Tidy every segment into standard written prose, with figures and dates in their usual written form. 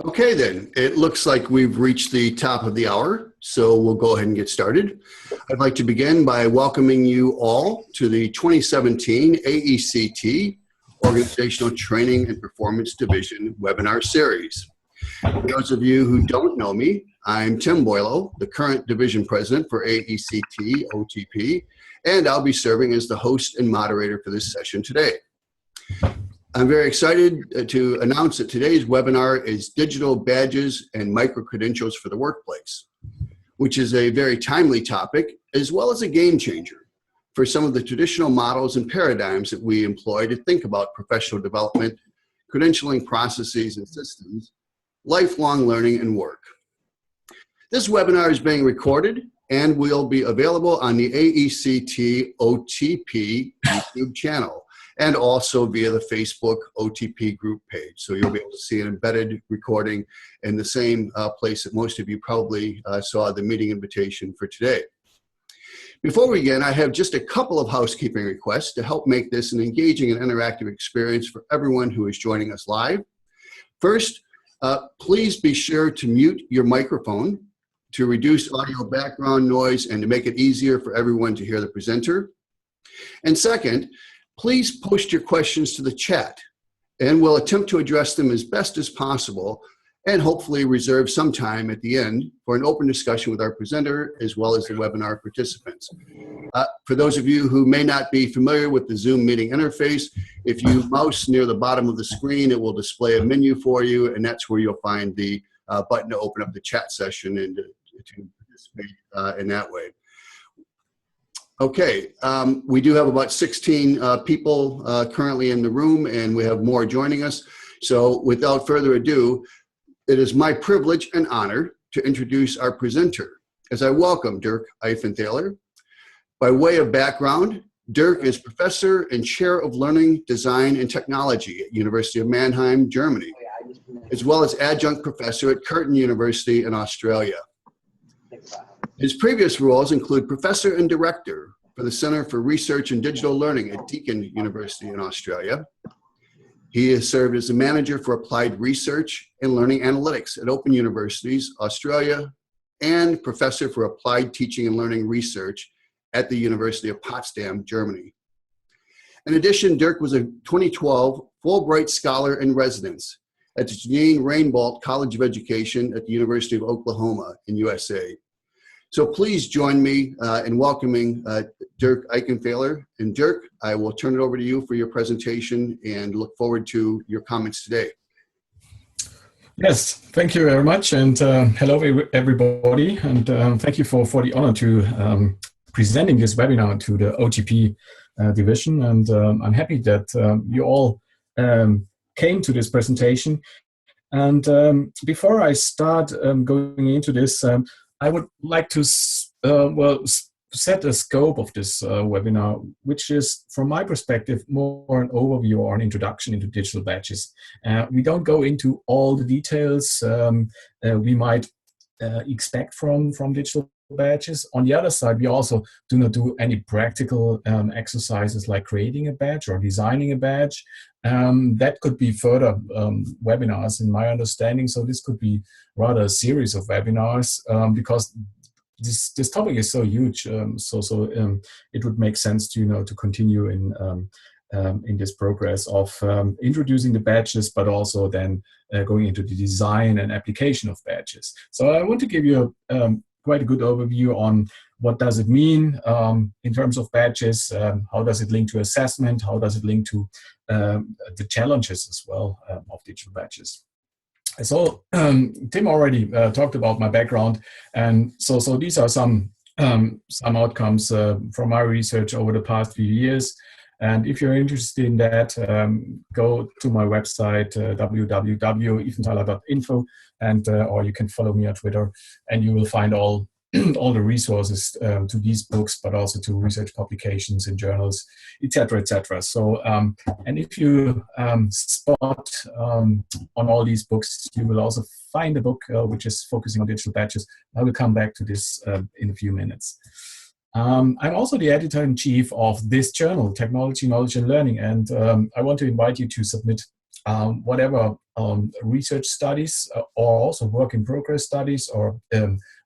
Okay, then. It looks like we've reached the top of the hour, so we'll go ahead and get started. I'd like to begin by welcoming you all to the 2017 AECT Organizational Training and Performance Division webinar series. For those of you who don't know me, I'm Tim Boylo, the current division president for AECT-OTP, and I'll be serving as the host and moderator for this session today. I'm very excited to announce that today's webinar is Digital Badges and Micro-Credentials for the Workplace, which is a very timely topic as well as a game changer for some of the traditional models and paradigms that we employ to think about professional development, credentialing processes and systems, lifelong learning and work. This webinar is being recorded and will be available on the AECT-OTP YouTube channel, and also via the Facebook OTP group page. So you'll be able to see an embedded recording in the same place that most of you probably saw the meeting invitation for today. Before we begin, I have just a couple of housekeeping requests to help make this an engaging and interactive experience for everyone who is joining us live. First, please be sure to mute your microphone to reduce audio background noise and to make it easier for everyone to hear the presenter. And second, please post your questions to the chat, and we'll attempt to address them as best as possible and hopefully reserve some time at the end for an open discussion with our presenter as well as the webinar participants. For those of you who may not be familiar with the Zoom meeting interface, if you mouse near the bottom of the screen, it will display a menu for you, and that's where you'll find the button to open up the chat session and to participate in that way. Okay, we do have about 16 people currently in the room, and we have more joining us. So without further ado, it is my privilege and honor to introduce our presenter as I welcome Dirk Eifenthaler. By way of background, Dirk is professor and chair of learning, design, and technology at University of Mannheim, Germany, as well as adjunct professor at Curtin University in Australia. His previous roles include professor and director for the Center for Research and Digital Learning at Deakin University in Australia. He has served as the manager for applied research and learning analytics at Open Universities, Australia, and professor for applied teaching and learning research at the University of Potsdam, Germany. In addition, Dirk was a 2012 Fulbright Scholar in Residence at the Janine Rainbolt College of Education at the University of Oklahoma in USA. So please join me in welcoming Dirk Eifenthaler. And Dirk, I will turn it over to you for your presentation and look forward to your comments today. Yes, thank you very much. And hello, everybody. And thank you for the honor to presenting this webinar to the OTP division. And I'm happy that you all came to this presentation. And before I start going into this, I would like to set the scope of this webinar, which is, from my perspective, more an overview or an introduction into digital badges. We don't go into all the details we might expect from digital badges. On the other side, we also do not do any practical exercises like creating a badge or designing a badge. That could be further webinars in my understanding. So this could be rather a series of webinars because this topic is so huge. It would make sense to to continue in this progress of introducing the badges, but also then going into the design and application of badges. So I want to give you quite a good overview on what does it mean in terms of badges, how does it link to assessment, how does it link to the challenges as well of digital badges. So Tim already talked about my background, and so these are some outcomes from my research over the past few years. And if you're interested in that, go to my website, www.eifenthaler.info, and or you can follow me on Twitter, and you will find all the resources to these books, but also to research publications in journals, etc., etc. So, and if you spot on all these books, you will also find a book which is focusing on digital badges. I will come back to this in a few minutes. I'm also the editor-in-chief of this journal, Technology, Knowledge and Learning, and I want to invite you to submit whatever research studies or also work in progress studies or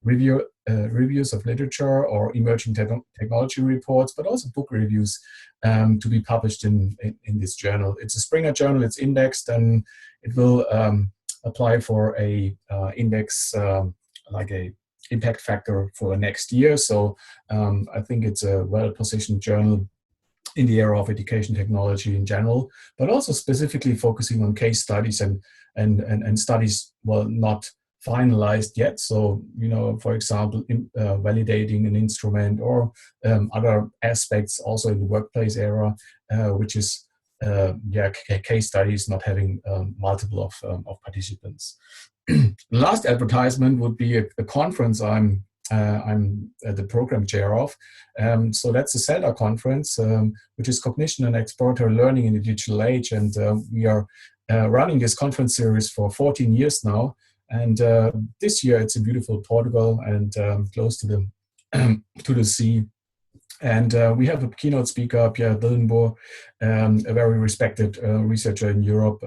reviews of literature or emerging technology reports, but also book reviews to be published in this journal. It's a Springer journal, it's indexed, and it will apply for a index like a impact factor for the next year. So I think it's a well-positioned journal in the area of education technology in general, but also specifically focusing on case studies and studies, well, not finalized yet. So, you know, for example, validating an instrument or other aspects also in the workplace area, which is case studies not having multiple of participants. Last advertisement would be a conference I'm the program chair of. So that's the CELDA conference, which is Cognition and Exploratory Learning in the Digital Age. And we are running this conference series for 14 years now. And this year it's in beautiful Portugal and close to the sea. And we have a keynote speaker, Pierre Dillenbourg, a very respected researcher in Europe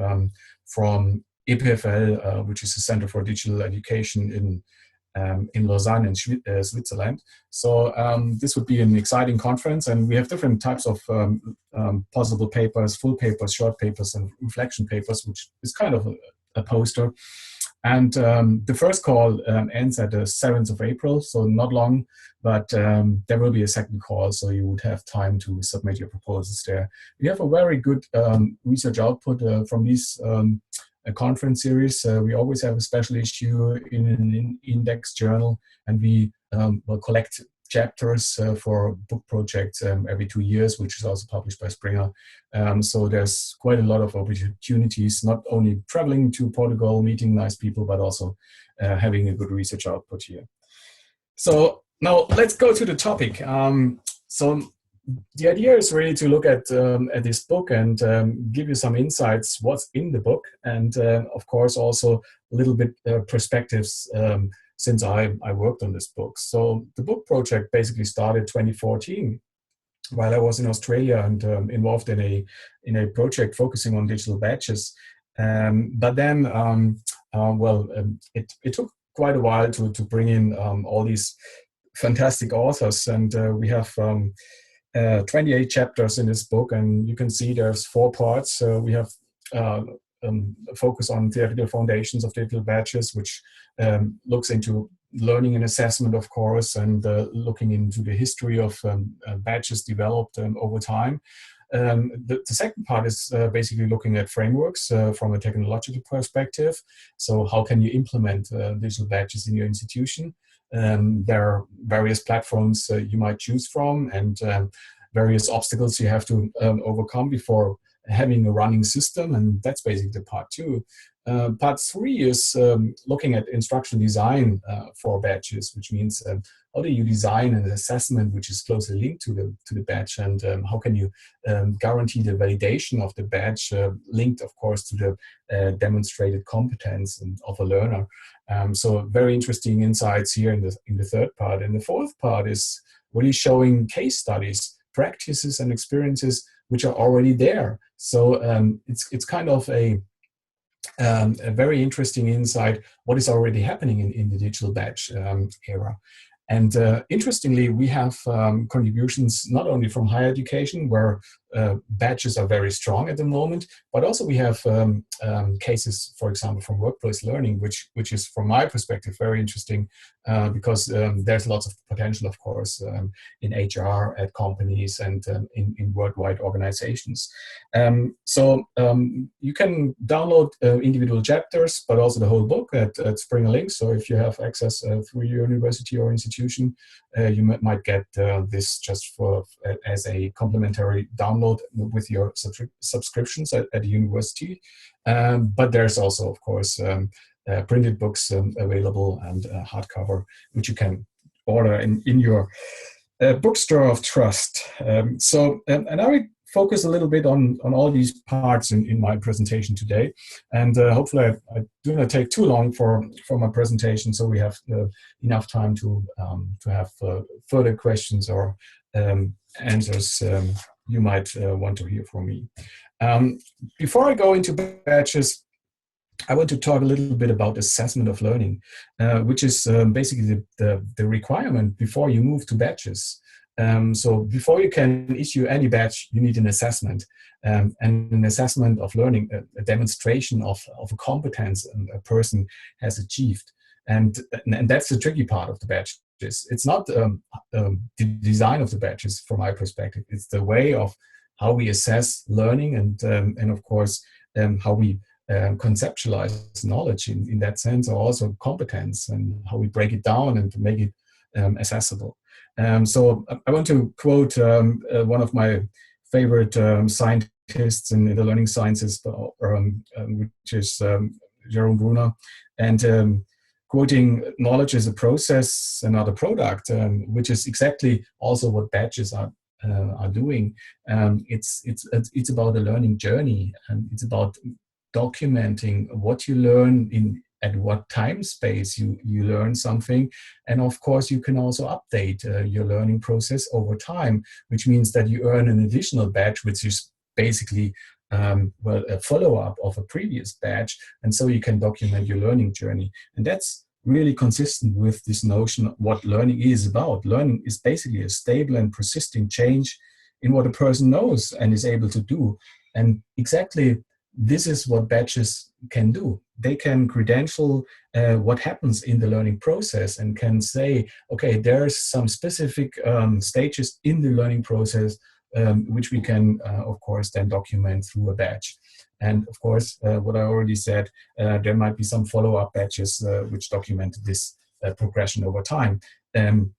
from EPFL, which is the Center for Digital Education in Lausanne in Switzerland. So this would be an exciting conference, and we have different types of possible papers, full papers, short papers, and reflection papers, which is kind of a poster. And the first call ends at the 7th of April, so not long, but there will be a second call, so you would have time to submit your proposals there. We have a very good research output from these a conference series. We always have a special issue in an index journal, and we will collect chapters for book projects every 2 years, which is also published by Springer. So there's quite a lot of opportunities, not only traveling to Portugal, meeting nice people, but also having a good research output here. So now let's go to the topic. So the idea is really to look at this book and give you some insights what's in the book, and of course also a little bit perspectives since I worked on this book. So the book project basically started 2014 while I was in Australia and involved in a project focusing on digital badges. But then, it took quite a while to bring in all these fantastic authors, and we have 28 chapters in this book, and you can see there's 4 parts. We have focus on theoretical foundations of digital badges, which looks into learning and assessment, of course, and looking into the history of badges developed over time. The second part is basically looking at frameworks from a technological perspective. So how can you implement digital badges in your institution? There are various platforms you might choose from, and various obstacles you have to overcome before having a running system, and that's basically the part 2. Part 3 is looking at instructional design for badges, which means how do you design an assessment which is closely linked to the badge, and how can you guarantee the validation of the badge linked, of course, to the demonstrated competence of a learner. So very interesting insights here in the third part. And the fourth part is really showing case studies, practices, and experiences which are already there. So it's kind of a very interesting insight what is already happening in the digital badge era. And interestingly, we have contributions not only from higher education, where badges are very strong at the moment, but also we have cases, for example, from workplace learning, which is, from my perspective, very interesting because there's lots of potential, of course, in HR at companies and in worldwide organizations. So you can download individual chapters, but also the whole book at Springer Links. So if you have access through your university or institution, you might get this just as a complimentary download with your subscriptions at the university. But there's also, of course, printed books available and hardcover, which you can order in your bookstore of trust. And I will focus a little bit on all these parts in my presentation today. And hopefully I do not take too long for my presentation, so we have enough time to have further questions or answers you might want to hear from me. Um, Before I go into batches, I want to talk a little bit about assessment of learning, which is basically the requirement before you move to batches. So before you can issue any batch, you need an assessment, and an assessment of learning, a demonstration of a competence a person has achieved. And that's the tricky part of the batches. It's not the design of the batches from my perspective. It's the way of how we assess learning and of course, how we conceptualize knowledge in that sense, or also competence and how we break it down and to make it accessible. So I want to quote one of my favorite scientists in the learning sciences, which is Jerome Bruner, and quoting knowledge is a process and not a product, which is exactly also what badges are doing. It's about the learning journey, and it's about documenting what you learn in at what time space you learn something. And of course, you can also update your learning process over time, which means that you earn an additional badge, which is basically well, a follow-up of a previous badge. And so you can document your learning journey. And that's really consistent with this notion of what learning is about. Learning is basically a stable and persisting change in what a person knows and is able to do. And exactly this is what badges can do. They can credential what happens in the learning process and can say, okay, there's some specific stages in the learning process which we can, of course, then document through a badge. And of course, what I already said, there might be some follow-up badges which document this progression over time. And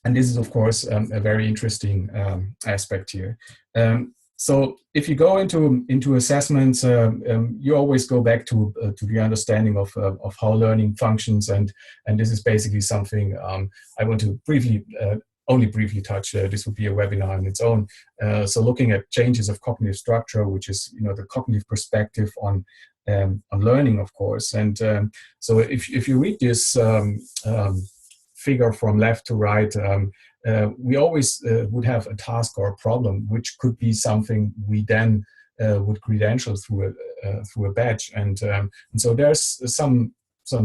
this is, of course, a very interesting aspect here. So if you go into assessments, you always go back to the understanding of how learning functions, and this is basically something I want to only briefly touch. This would be a webinar on its own. So looking at changes of cognitive structure, which is the cognitive perspective on learning, of course. And so if you read this figure from left to right, we always would have a task or a problem, which could be something we then would credential through a badge. And so there's some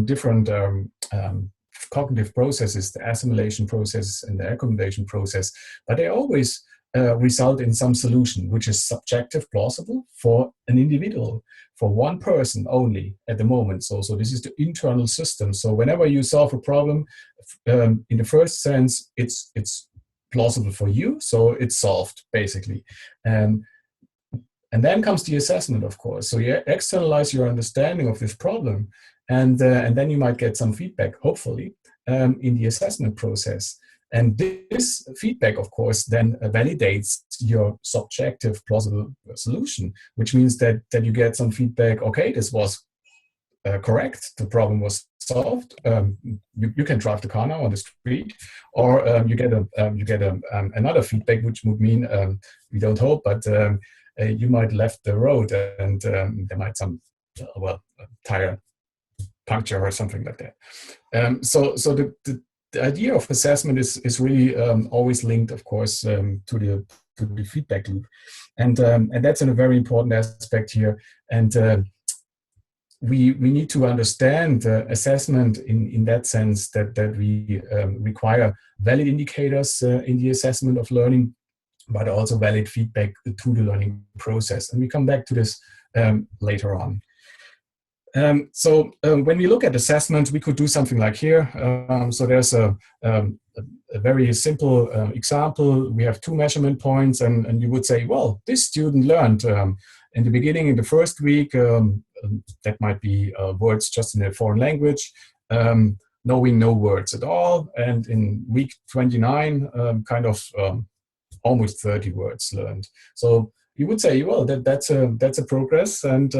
different cognitive processes, the assimilation process and the accommodation process, but they always result in some solution, which is subjective, plausible for an individual, for one person only at the moment. So this is the internal system. So whenever you solve a problem, in the first sense, it's plausible for you, so it's solved basically. And then comes the assessment, of course. So you externalize your understanding of this problem, and then you might get some feedback, hopefully, in the assessment process. And this feedback, of course, then validates your subjective plausible solution, which means that you get some feedback. Okay, this was correct. The problem was solved. You can drive the car now on the street, or you get another feedback, which would mean we don't hope, but you might left the road and there might some tire puncture or something like that. So the idea of assessment is really always linked, of course, to the feedback loop, and that's a very important aspect here. And we need to understand assessment in that sense that we require valid indicators in the assessment of learning, but also valid feedback to the learning process. And we come back to this later on. So when we look at assessment, we could do something like here. So there's a very simple example. We have two measurement points, and you would say, well, this student learned in the beginning, in the first week, that might be words just in a foreign language, knowing no words at all. And in week 29, almost 30 words learned. So you would say, well, that's a progress, and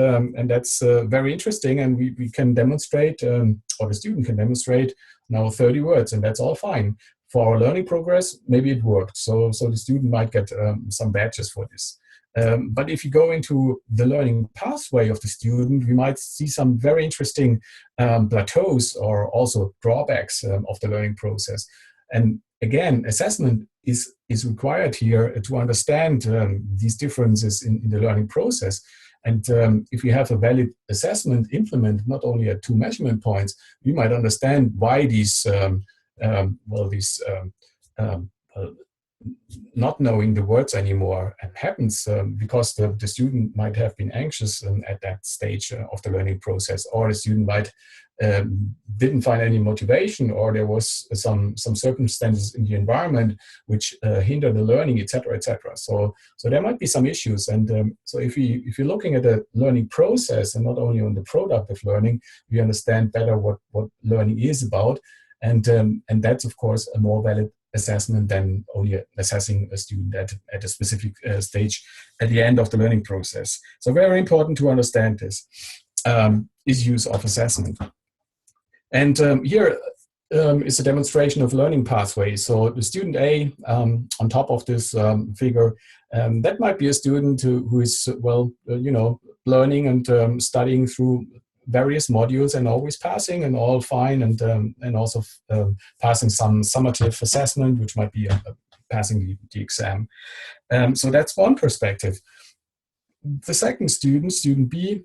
that's very interesting, and we can demonstrate, or the student can demonstrate now 30 words, and that's all fine. For our learning progress, maybe it worked. So the student might get some badges for this. But if you go into the learning pathway of the student, we might see some very interesting plateaus or also drawbacks of the learning process. And again, assessment is required here to understand these differences in the learning process. And if we have a valid assessment implemented not only at 2 measurement points, we might understand why these not knowing the words anymore happens because the student might have been anxious at that stage of the learning process, or the student might didn't find any motivation, or there was some circumstances in the environment which hinder the learning, etc., etc. So there might be some issues, and so if you're looking at the learning process and not only on the product of learning, we understand better what learning is about, and that's of course a more valid assessment than only assessing a student at a specific stage at the end of the learning process. So very important to understand this issues of assessment. And here is a demonstration of learning pathways. So the student A on top of this figure, that might be a student who is, well, learning and studying through various modules and always passing and all fine, and also passing some summative assessment, which might be passing the exam. So that's one perspective. The second student, student B,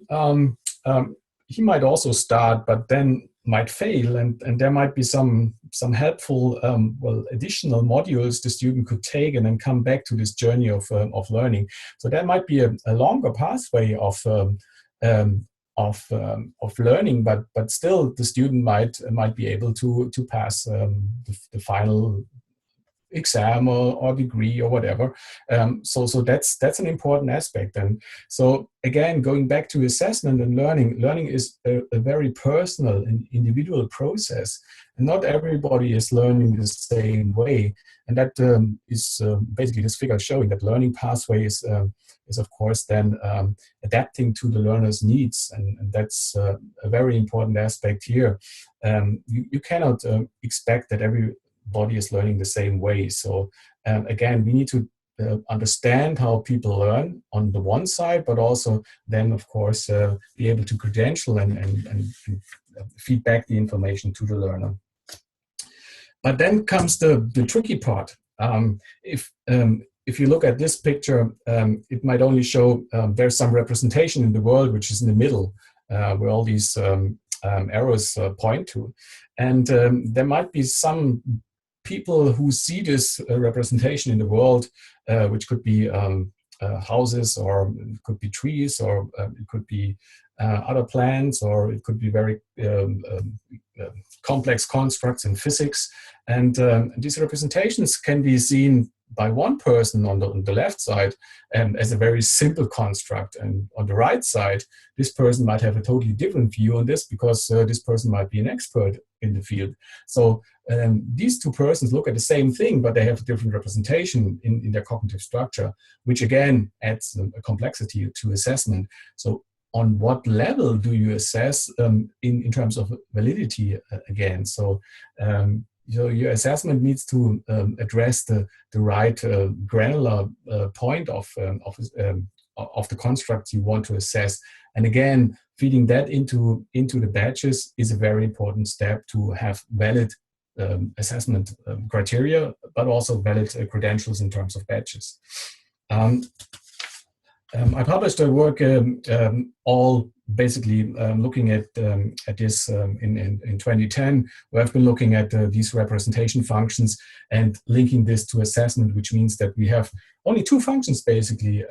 he might also start, but then might fail, and there might be some helpful additional modules the student could take and then come back to this journey of learning. So that might be a longer pathway of learning, but still the student might be able to pass the final exam or degree or whatever. So that's an important aspect. And so again, going back to assessment and learning is a very personal and individual process. And not everybody is learning the same way. And that is basically this figure showing that learning pathway is of course then adapting to the learner's needs. And that's a very important aspect here. You cannot expect that everybody is learning the same way. So again, we need to understand how people learn on the one side, but also then, of course, be able to credential and feed back the information to the learner. But then comes the tricky part. If you look at this picture, it might only show there's some representation in the world, which is in the middle, where all these arrows point to. And there might be some people who see this representation in the world, which could be houses, or it could be trees, or it could be other plants, or it could be very complex constructs in physics. And these representations can be seen by one person on the left side as a very simple construct. And on the right side, this person might have a totally different view on this, because this person might be an expert in the field. So these two persons look at the same thing, but they have a different representation in their cognitive structure, which again adds a complexity to assessment. So on what level do you assess in terms of validity again? So your assessment needs to address the right granular point of the constructs you want to assess. And again, feeding that into the badges is a very important step to have valid assessment criteria, but also valid credentials in terms of badges. I published a work all basically looking at this in 2010, where I've been looking at these representation functions and linking this to assessment, which means that we have only two functions basically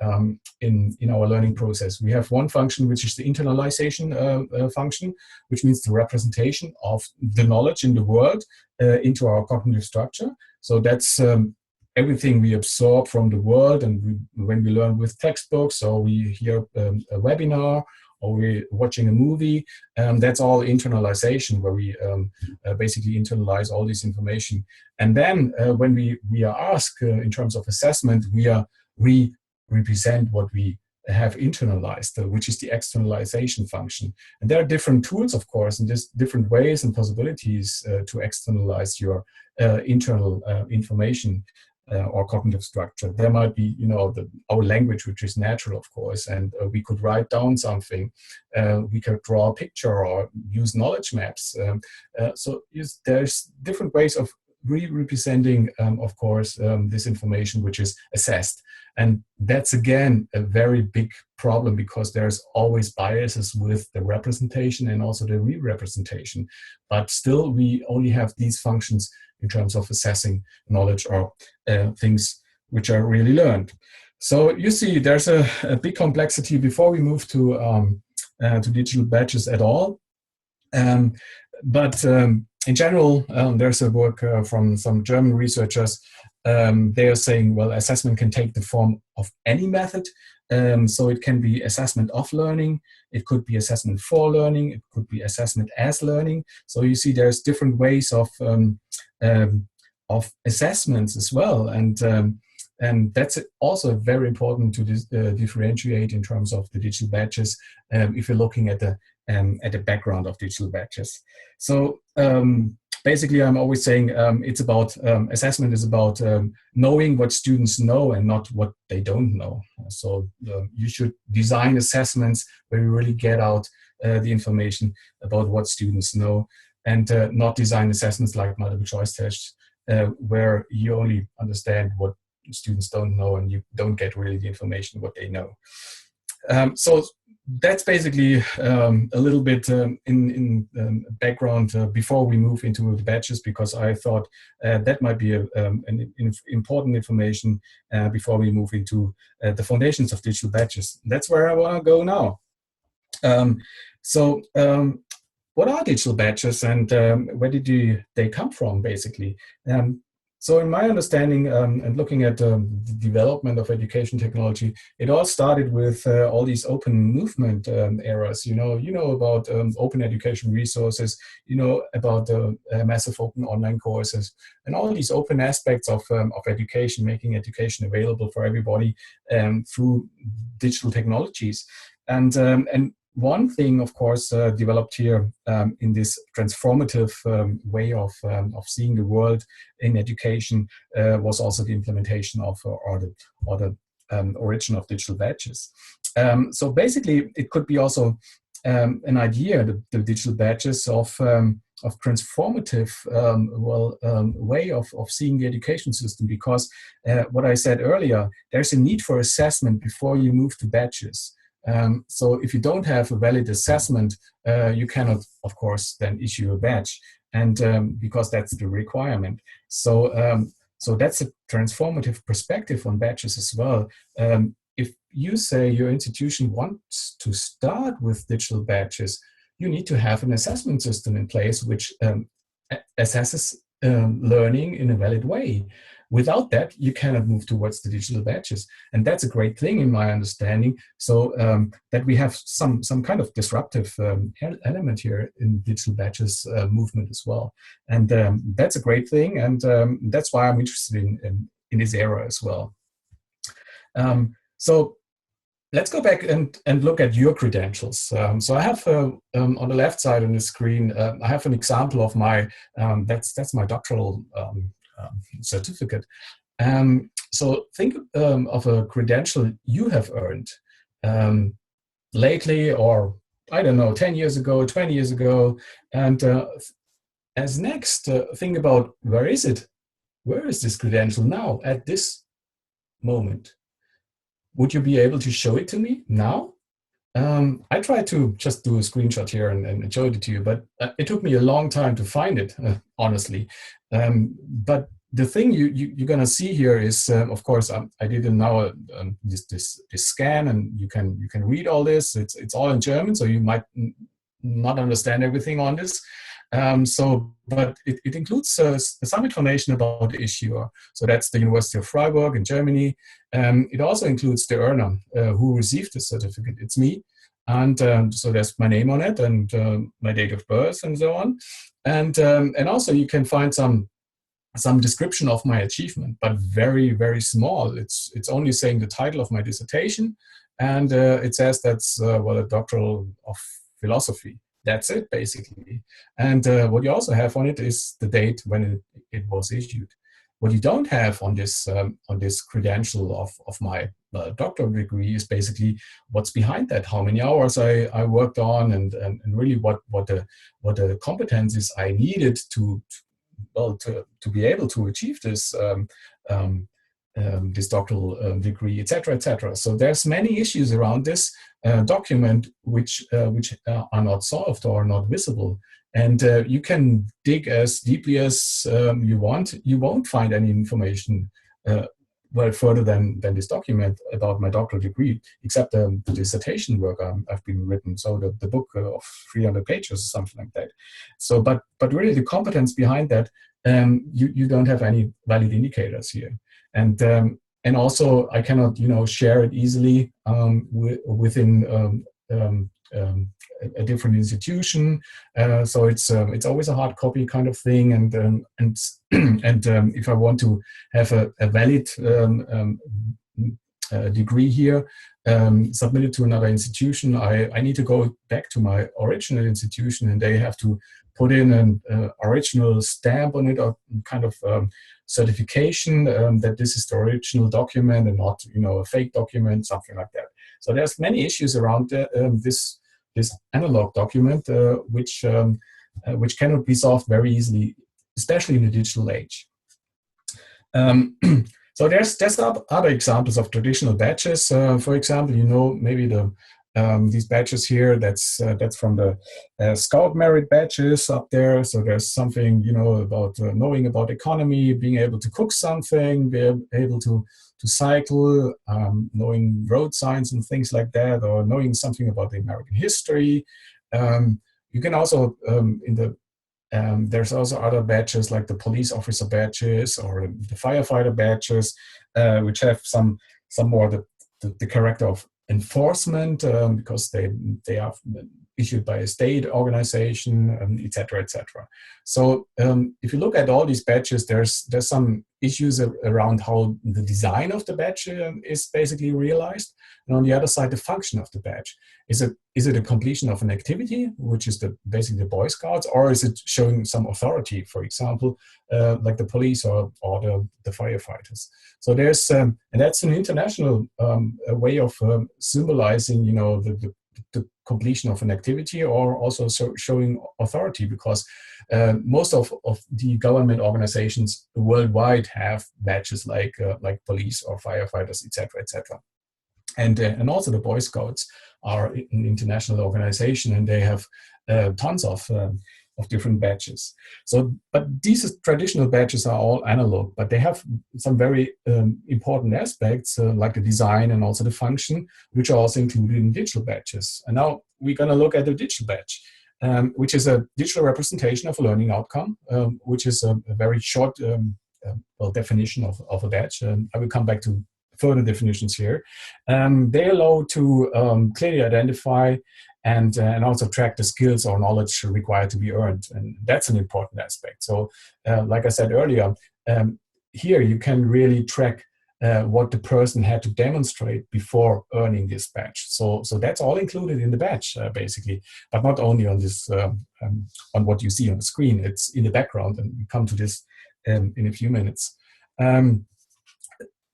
in our learning process. We have one function, which is the internalization function, which means the representation of the knowledge in the world into our cognitive structure. So that's everything we absorb from the world, and when we learn with textbooks, or we hear a webinar, or we're watching a movie, that's all internalization, where we basically internalize all this information. And then when we are asked in terms of assessment, we represent what we have internalized, which is the externalization function. And there are different tools, of course, and there's different ways and possibilities to externalize your internal information or cognitive structure. There might be, our language, which is natural, of course, and we could write down something. We could draw a picture or use knowledge maps. So there's different ways of re-representing, of course, this information which is assessed. And that's, again, a very big problem because there's always biases with the representation and also the re-representation. But still, we only have these functions in terms of assessing knowledge or things which are really learned. So you see, there's a big complexity before we move to digital badges at all. But in general, there's a work from some German researchers. They are saying, well, assessment can take the form of any method. So it can be assessment of learning, it could be assessment for learning, it could be assessment as learning. So you see there's different ways of assessments as well. And that's also very important to differentiate in terms of the digital badges if you're looking at the background of digital badges. So basically, I'm always saying it's about assessment is about knowing what students know and not what they don't know. So you should design assessments where you really get out the information about what students know, and not design assessments like multiple choice tests where you only understand what students don't know and you don't get really the information what they know. So that's basically a little bit in background before we move into the badges, because I thought that might be an important information before we move into the foundations of digital badges. That's where I want to go now. What are digital badges and where did they come from, basically? So in my understanding and looking at the development of education technology, it all started with all these open movement eras. You know about open education resources, you know about the massive open online courses, and all these open aspects of education, making education available for everybody through digital technologies. And one thing, of course, developed here in this transformative way of seeing the world in education was also the implementation of the origin of digital badges. So basically, it could be also an idea, the digital badges of transformative way of seeing the education system, because what I said earlier, there's a need for assessment before you move to badges. So if you don't have a valid assessment, you cannot, of course, then issue a badge, and because that's the requirement. So that's a transformative perspective on badges as well. If you say your institution wants to start with digital badges, you need to have an assessment system in place which assesses learning in a valid way. Without that, you cannot move towards the digital badges. And that's a great thing in my understanding. So that we have some kind of disruptive element here in digital badges movement as well. And that's a great thing. And that's why I'm interested in this era as well. So let's go back and look at your credentials. So I have on the left side on the screen, I have an example of my, that's my doctoral certificate. So think of a credential you have earned lately, or I don't know, 10 years ago, 20 years ago. And as next, think about where is it? Where is this credential now at this moment? Would you be able to show it to me now? I tried to just do a screenshot here and show it to you, but it took me a long time to find it, honestly. But the thing you're going to see here is, of course, I did now this scan, and you can read all this. It's all in German, so you might not understand everything on this. But it includes some information about the issuer. So that's the University of Freiburg in Germany. It also includes the earner who received the certificate. It's me. And so there's my name on it, and my date of birth, and so on. And also you can find some description of my achievement, but very, very small. It's only saying the title of my dissertation, and it says that's a doctoral of philosophy. That's it, basically. And what you also have on it is the date when it was issued. What you don't have on this credential of my doctoral degree is basically what's behind that, how many hours I worked on, and really what the competencies I needed to well, to be able to achieve this this doctoral degree, etc., etc. So there's many issues around this document which are not solved or not visible. And you can dig as deeply as you want. You won't find any information well further than this document about my doctoral degree, except the dissertation work I've been written. So the book of 300 pages or something like that. So, but really the competence behind that, you don't have any valid indicators here. And also I cannot, share it easily within a different institution. So it's always a hard copy kind of thing. And if I want to have a valid degree here submitted to another institution, I need to go back to my original institution, and they have to put in an original stamp on it, or kind of certification that this is the original document and not, a fake document, something like that. So there's many issues around this analog document, which cannot be solved very easily, especially in the digital age. So there's other examples of traditional badges. For example, maybe these badges here. That's from the Scout Merit badges up there. So there's something about knowing about economy, being able to cook something, being able to cycle, knowing road signs and things like that, or knowing something about the American history. You can also there's also other badges like the police officer badges or the firefighter badges, which have some more the character of enforcement because they are issued by a state organization, et cetera, et cetera. So if you look at all these badges, there's some issues around how the design of the badge is basically realized, and on the other side, the function of the badge. Is it a completion of an activity, which is basically the Boy Scouts, or is it showing some authority, for example, like the police or the firefighters? So there's and that's an international way of symbolizing, the completion of an activity, or also showing authority, because most of the government organizations worldwide have badges like police or firefighters, etc., etc. And also the Boy Scouts are an international organization, and they have tons of different badges. So, but these traditional badges are all analog, but they have some very important aspects like the design and also the function, which are also included in digital badges. And now we're going to look at the digital badge, which is a digital representation of a learning outcome, which is a very short definition of a badge. I will come back to further definitions here. They allow to clearly identify and also track the skills or knowledge required to be earned. And that's an important aspect. So like I said earlier, here you can really track what the person had to demonstrate before earning this badge. So that's all included in the badge, basically, but not only on this, on what you see on the screen. It's in the background, and we come to this in a few minutes.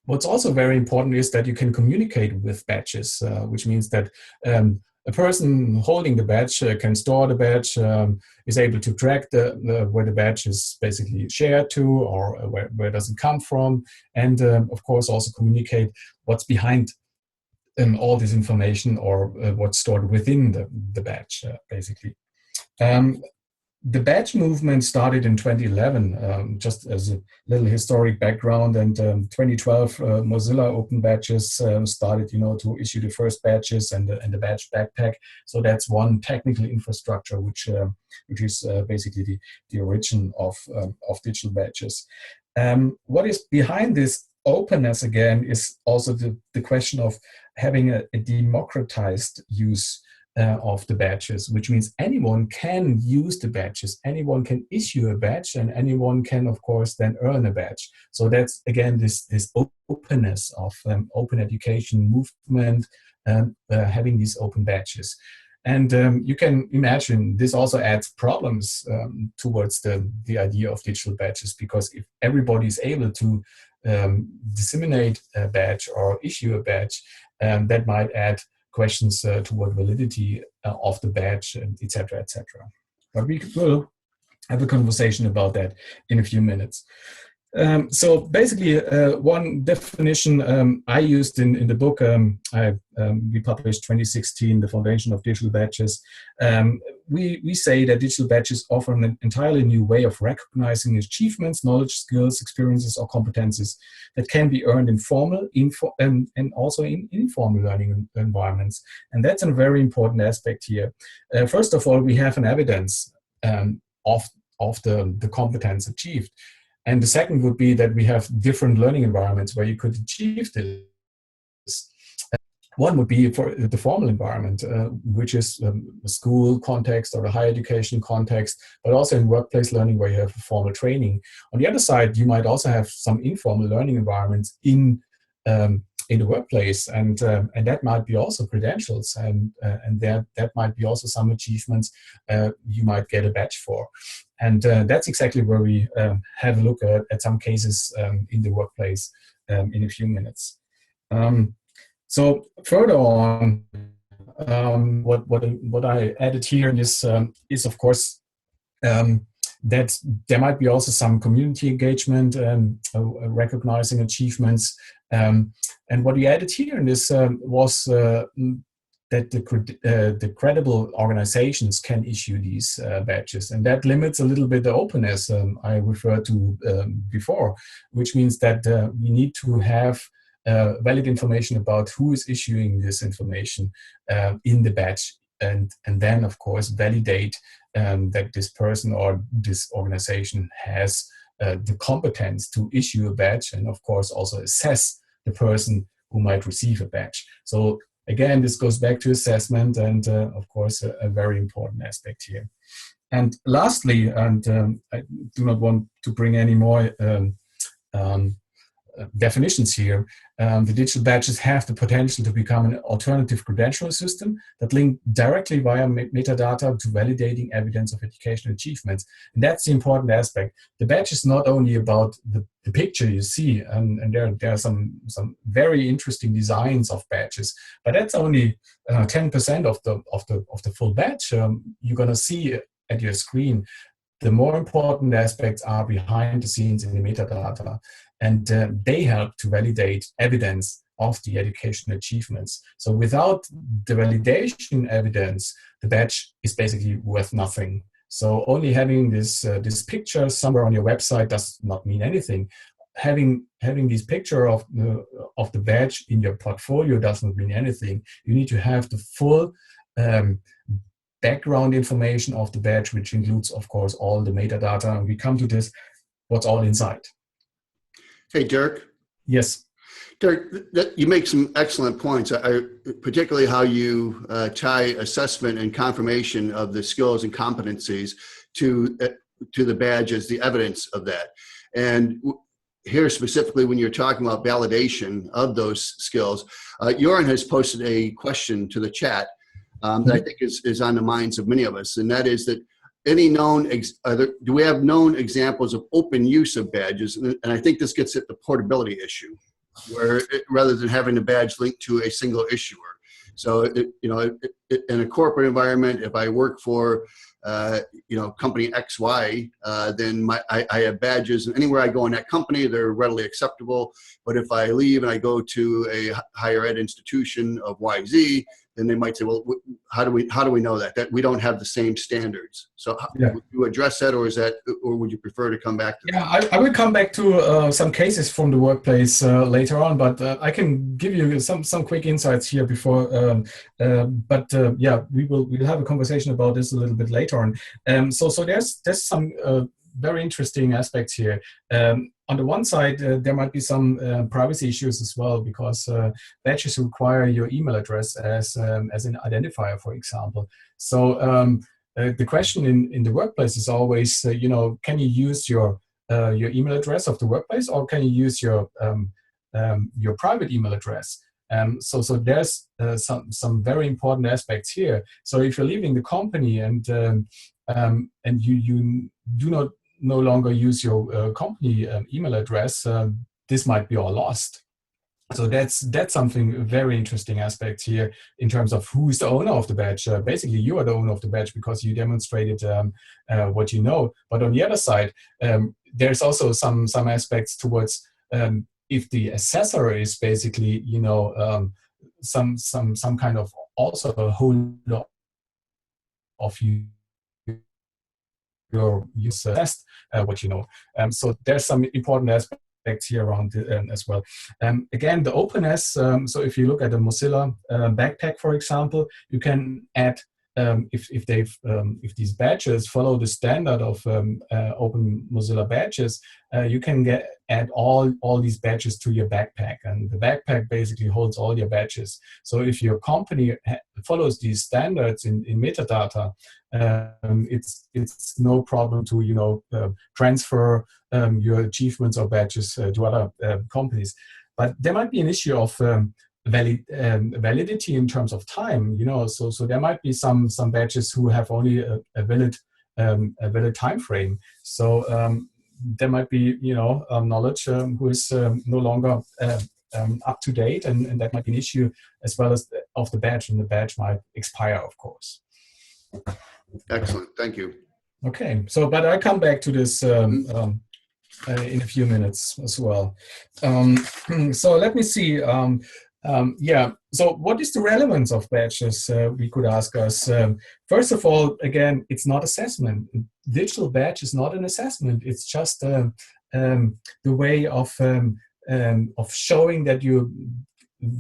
What's also very important is that you can communicate with badges, which means that a person holding the badge can store the badge, is able to track where the badge is basically shared to, or where does it come from, and of course also communicate what's behind all this information, or what's stored within the badge, basically. The badge movement started in 2011, just as a little historic background, and 2012 Mozilla Open Badges started, to issue the first badges and the badge backpack. So that's one technical infrastructure which is basically the origin of digital badges. What is behind this openness again is also the question of having a democratized use of the badges, which means anyone can use the badges, anyone can issue a badge, and anyone can, of course, then earn a badge. So that's, again, this openness of open education movement, having these open badges. And you can imagine this also adds problems towards the idea of digital badges, because if everybody is able to disseminate a badge or issue a badge, that might add questions toward validity of the badge, etc., etc. But we will have a conversation about that in a few minutes. So basically, one definition I used in the book we published 2016, The Foundation of Digital Badges. We say that digital badges offer an entirely new way of recognizing achievements, knowledge, skills, experiences, or competencies that can be earned in formal, and also in informal learning environments. And that's a very important aspect here. First of all, we have an evidence of the competence achieved. And the second would be that we have different learning environments where you could achieve this. One would be for the formal environment, which is the school context or the higher education context, but also in workplace learning where you have formal training. On the other side, you might also have some informal learning environments in the workplace, and that might be also credentials, and that might be also some achievements you might get a badge for. And that's exactly where we have a look at some cases in the workplace in a few minutes. So further on, what I added here is of course that there might be also some community engagement, recognizing achievements, and what we added here in this was that the credible organizations can issue these badges, and that limits a little bit the openness I referred to before, which means that we need to have valid information about who is issuing this information in the badge, and then of course validate that this person or this organization has the competence to issue a badge, and of course also assess the person who might receive a badge. So again, this goes back to assessment, and of course a very important aspect here. And lastly, and I do not want to bring any more definitions here, the digital badges have the potential to become an alternative credential system that link directly via metadata to validating evidence of educational achievements. And that's the important aspect. The badge is not only about the picture you see, and there are some very interesting designs of badges, but that's only 10% of the full badge you're going to see at your screen. The more important aspects are behind the scenes in the metadata, and they help to validate evidence of the educational achievements. So without the validation evidence, the badge is basically worth nothing. So only having this picture somewhere on your website does not mean anything. Having this picture of the badge in your portfolio does not mean anything. You need to have the full background information of the badge, which includes, of course, all the metadata. And we come to this, what's all inside. Hey, Dirk. Yes. Dirk, you make some excellent points, particularly how you tie assessment and confirmation of the skills and competencies to the badge as the evidence of that. And here specifically, when you're talking about validation of those skills, Joran has posted a question to the chat that I think is on the minds of many of us, and that is that any known, do we have known examples of open use of badges? And I think this gets at the portability issue, where rather than having the badge linked to a single issuer. So, in a corporate environment, if I work for, company XY, then I have badges, and anywhere I go in that company, they're readily acceptable. But if I leave and I go to a higher ed institution of YZ, then they might say, well, how do we know that we don't have the same standards? So would you address that, or would you prefer to come back to that? I will come back to some cases from the workplace later on, but I can give you some quick insights here before. We'll have a conversation about this a little bit later on. So there's some very interesting aspects here. On the one side, there might be some privacy issues as well, because badges require your email address as an identifier, for example. So the question in the workplace is always, can you use your email address of the workplace, or can you use your private email address? So there's some very important aspects here. So if you're leaving the company and you do no longer use your company email address, this might be all lost. So that's something very interesting aspect here in terms of who is the owner of the badge. Basically, you are the owner of the badge because you demonstrated what you know. But on the other side, there's also some aspects towards if the assessor is basically, you know, some kind of also a holder of your use test what you know. So there's some important aspects here around as well. Again, the openness. So if you look at the Mozilla backpack, for example, you can add if these badges follow the standard of open Mozilla badges, you can add all these badges to your backpack, and the backpack basically holds all your badges. So if your company follows these standards in metadata, it's no problem to, you know, transfer your achievements or badges to other companies. But there might be an issue of validity in terms of time, you know. So there might be some badges who have only a valid time frame. So there might be, you know, knowledge who is no longer up to date, and that might be an issue as well as of the badge, and the badge might expire, of course. Excellent, thank you. Okay, so but I come back to this in a few minutes as well. So let me see. Yeah, so what is the relevance of badges? We could ask us. First of all, again, it's not assessment. Digital badge is not an assessment. It's just the way of showing that you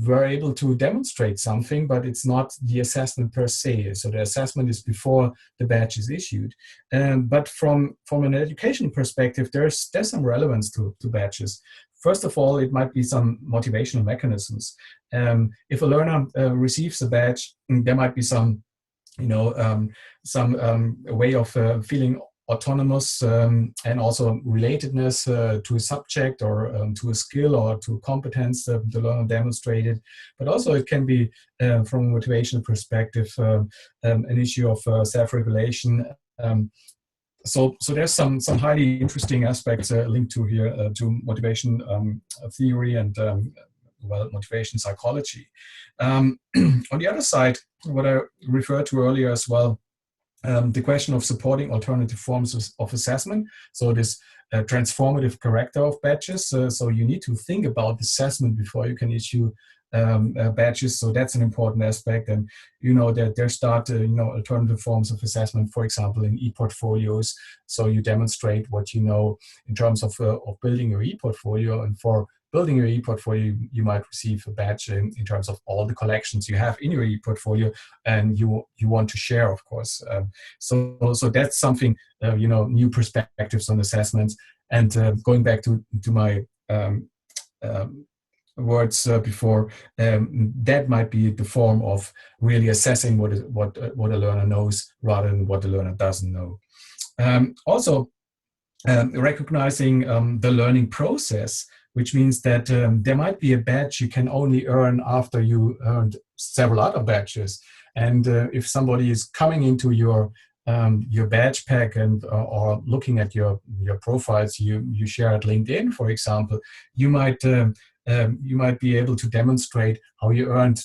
were able to demonstrate something, but it's not the assessment per se. So the assessment is before the badge is issued. But from an education perspective, there's some relevance to badges. First of all, it might be some motivational mechanisms. If a learner receives a badge, there might be some, you know, some way of feeling autonomous and also relatedness to a subject or to a skill or to a competence the learner demonstrated. But also it can be, from a motivational perspective, an issue of self-regulation. So there's some highly interesting aspects linked to here to motivation theory and well, motivation psychology. On the other side, what I referred to earlier as well, the question of supporting alternative forms of assessment. So this transformative character of badges. So you need to think about assessment before you can issue badges. So that's an important aspect. And you know that there start you know, alternative forms of assessment, for example, in e-portfolios. So you demonstrate what you know in terms of building your e-portfolio, and for building your e-portfolio, you might receive a badge in terms of all the collections you have in your e-portfolio, and you want to share, of course. So that's something, you know, new perspectives on assessments. And going back to my words before, that might be the form of really assessing what a learner knows rather than what the learner doesn't know. Also, recognizing the learning process, which means that there might be a badge you can only earn after you earned several other badges. And if somebody is coming into your badge pack and or looking at your profiles you share at LinkedIn, for example, you might be able to demonstrate how you earned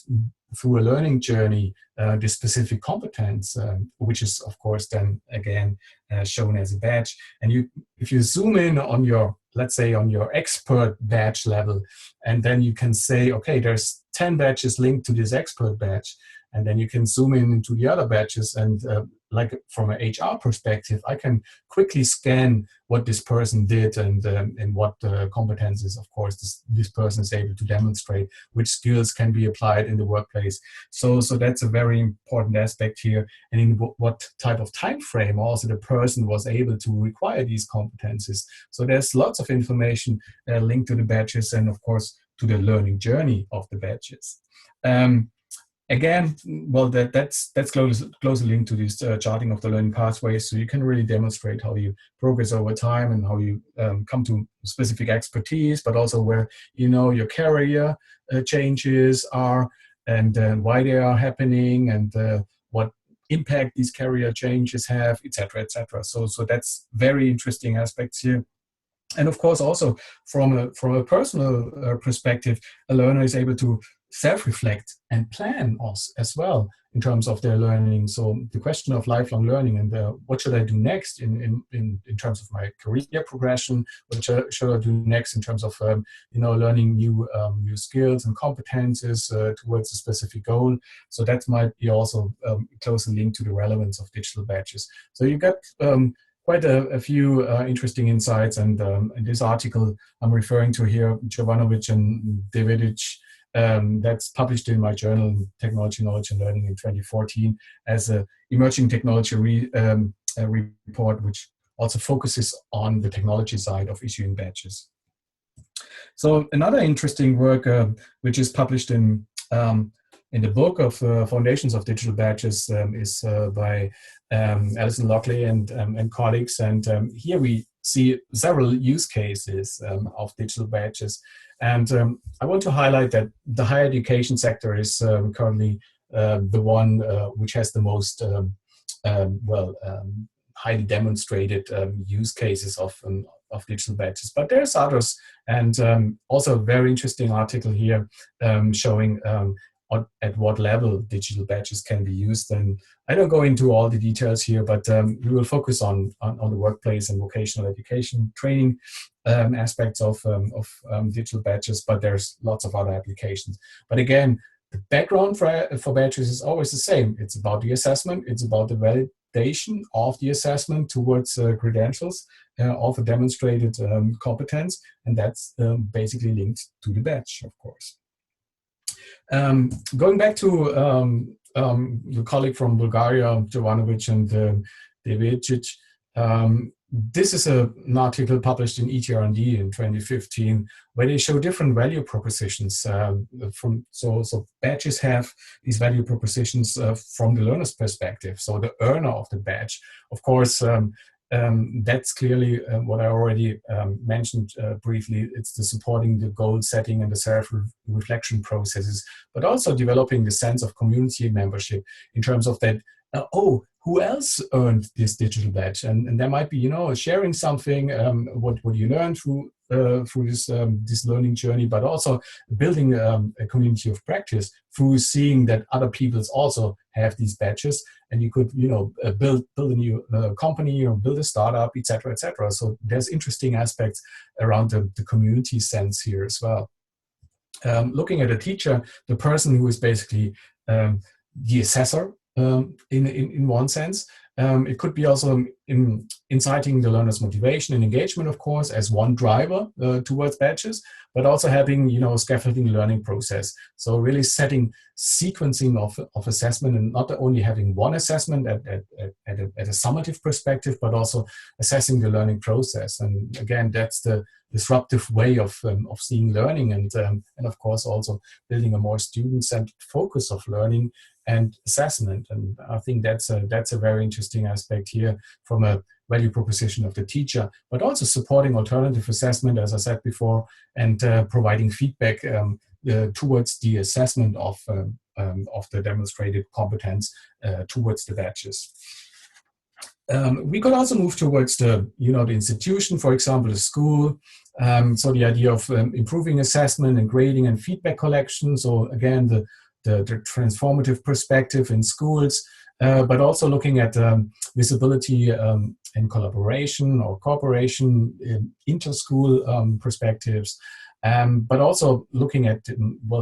through a learning journey this specific competence, which is of course then again shown as a badge. And if you zoom in on your, let's say, on your expert badge level, and then you can say, okay, there's 10 badges linked to this expert badge, and then you can zoom in into the other badges, and like from an HR perspective, I can quickly scan what this person did and what competences, of course, this person is able to demonstrate, which skills can be applied in the workplace. So that's a very important aspect here, and in what type of time frame also the person was able to require these competences. So there's lots of information linked to the badges, and of course to the learning journey of the badges. Again, well, that's closely linked to this charting of the learning pathways. So you can really demonstrate how you progress over time and how you come to specific expertise, but also where you know your career changes are, and why they are happening, and what impact these career changes have, etc., etc. So that's very interesting aspects here. And of course, also from a personal perspective, a learner is able to self-reflect and plan also as well in terms of their learning. So the question of lifelong learning and what should I do next in terms of my career progression? What should I do next in terms of learning new skills and competences towards a specific goal? So that might be also closely linked to the relevance of digital badges. So you got quite a few interesting insights, and in this article I'm referring to here, Jovanovic and Davidic, that's published in my journal, Technology, Knowledge and Learning in 2014 as a emerging technology report, which also focuses on the technology side of issuing badges. So another interesting work, which is published in the book of Foundations of Digital Badges, is by Alison Lockley and colleagues. And here we see several use cases of digital badges. And I want to highlight that the higher education sector is currently the one which has the most highly demonstrated use cases of digital badges. But there's others, and also a very interesting article here showing at what level digital badges can be used. And I don't go into all the details here, but we will focus on the workplace and vocational education training aspects of digital badges, but there's lots of other applications. But again, the background for badges is always the same. It's about the assessment, it's about the validation of the assessment towards credentials of a demonstrated competence, and that's basically linked to the badge, of course. Going back to the colleague from Bulgaria, Jovanovic and Devicic, this is an article published in ETR&D in 2015, where they show different value propositions. So badges have these value propositions from the learner's perspective. So the earner of the badge, of course, that's clearly what I already mentioned briefly. It's the supporting the goal setting and the self-reflection processes, but also developing the sense of community membership in terms of that, who else earned this digital badge? And there might be, sharing something, what you learned through this learning journey, but also building a community of practice through seeing that other peoples also have these badges, and you could, build a new company or build a startup, etc., etc. So there's interesting aspects around the community sense here as well. Looking at a teacher, the person who is basically the assessor, in one sense. It could be also inciting the learner's motivation and engagement, of course, as one driver towards badges, but also having, scaffolding learning process. So really setting sequencing of assessment, and not only having one assessment at a summative perspective, but also assessing the learning process. And again, that's the disruptive way of seeing learning, and of course also building a more student-centered focus of learning and assessment. And I think that's a very interesting aspect here from a value proposition of the teacher, but also supporting alternative assessment, as I said before, and providing feedback towards the assessment of the demonstrated competence towards the badges. We could also move towards the institution, for example, the school. So the idea of improving assessment and grading and feedback collection. So again, the transformative perspective in schools, but also looking at visibility and collaboration or cooperation in inter-school perspectives, but also looking at